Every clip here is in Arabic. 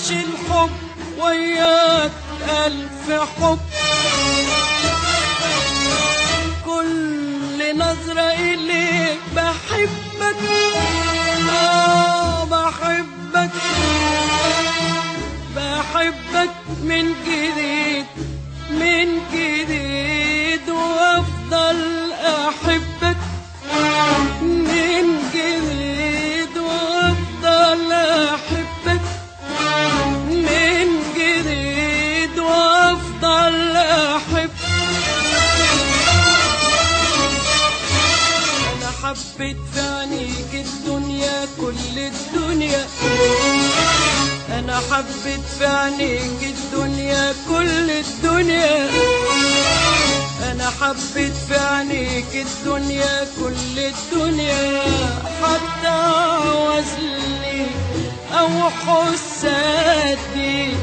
عايش الحب وياك ألف حب. كل نظرة إليك بحبك، بحبك، بحبك من جديد، من جديد، وأفضل أحبك من جديد، وأفضل أحبك من جديد، وأفضل أحبك. أنا حبيت في عينيك الدنيا، كل الدنيا. أنا حبيت في عينيك الدنيا، كل الدنيا. أنا حبيت في عينيك الدنيا، كل الدنيا. حتى عوزلي أو حسادي،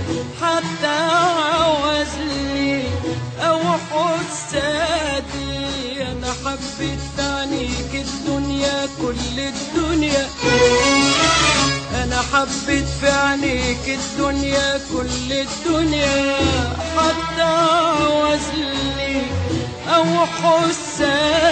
حتى عوزلي أو حسادي. أنا حبيت في عينيك الدنيا، كل الدنيا. أنا حبيت في عينيك الدنيا، كل الدنيا. حتى عوزلي أو حسادي